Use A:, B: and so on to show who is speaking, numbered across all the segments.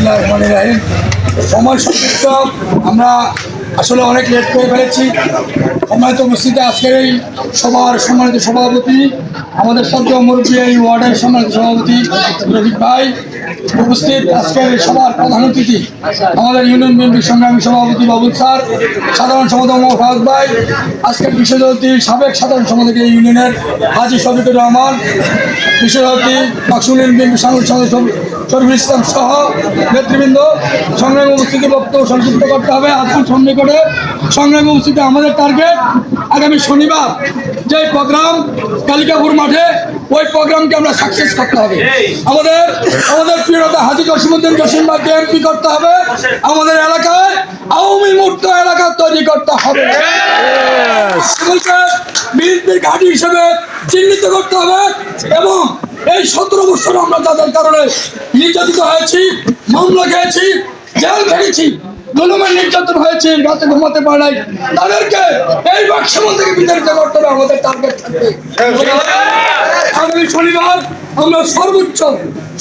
A: বিসমিল্লাহির রহমানির রহিম। সময় সংক্ষিপ্ত, আমরা আসলে অনেক লেট করে ফেলেছি। সম্মানিত উপস্থিতি, আজকের এই সবার সম্মানিত সভাপতি, আমাদের সদ্য মুরব্বী এই ওয়ার্ডের সম্মানিত সভাপতি রফিক ভাই উপস্থিত, আজকের সবার প্রধান অতিথি আমাদের ইউনিয়ন বিএনপির সংগ্রামী সভাপতি বাবুল স্যার, সাধারণ সম্পাদক ফারুক ভাই, আজকের বিশেষ অতিথি সাবেক সাধারণ সম্পাদক এই ইউনিয়নের হাজী শফিকুর রহমান, বিশেষ অতিথি মাকসুল বিএনপি সাংগঠনিক সদস্য শরীফুল ইসলাম সহ নেতৃবৃন্দ। সংগ্রামী উপস্থিতি বক্তব্য সংক্ষিপ্ত করতে হবে। আজকের সন্নিকটে সংগ্রামী উপস্থিতি, আমাদের টার্গেট আগামী শনিবার যে প্রোগ্রাম কালিকাপুর মাঠে, ওই প্রোগ্রামকে আমরা সাকসেস করতে হবে। আমাদের প্রিয়তা হাজী জসিমউদ্দিন জসিম ভাইকে এমপি করতে হবে। আমাদের এলাকায় আওয়ামী মুক্ত এলাকা তৈরি করতে হবে। বিএনপির ঘাঁটি হিসেবে চিহ্নিত করতে হবে এবং এই 17 বছর আমরা যাদের কারণে নির্যাতিত হয়েছি, মামলা খেয়েছি, জেল খেয়েছি, জুলুমের নির্যাতন হয়েছে, রাতে ঘুমাতে পারে নাই, তাদেরকে এই বাক্সমল থেকে বিতাড়িত করতে হবে। আমাদের টার্গেট থাকবে আগামী শনিবার আমরা সর্বোচ্চ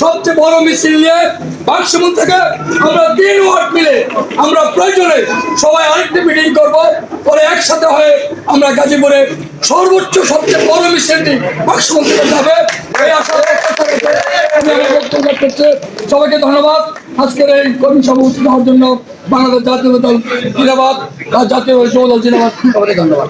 A: সবচেয়ে বড় মিছিল নিয়ে বাক্সমল থেকে আমরা 3 ওয়ার্ড মিলে আমরা প্রয়োজনে সবাই আরেকটি মিটিং করব, পরে একসাথে হয়ে আমরা গাজীপুরে সর্বোচ্চ সবচেয়ে বড় মিছিলটি বাক্সমল থেকে যাবে। এই আশা বক্তব্য করছে। সবাইকে ধন্যবাদ। আজকের এই কর্মী সভা উপস্থিত হওয়ার জন্য বাংলাদেশ জাতীয় দল জিন্দাবাদ, জাতীয় যুব দল জিন্দাবাদ। সবাইকে ধন্যবাদ।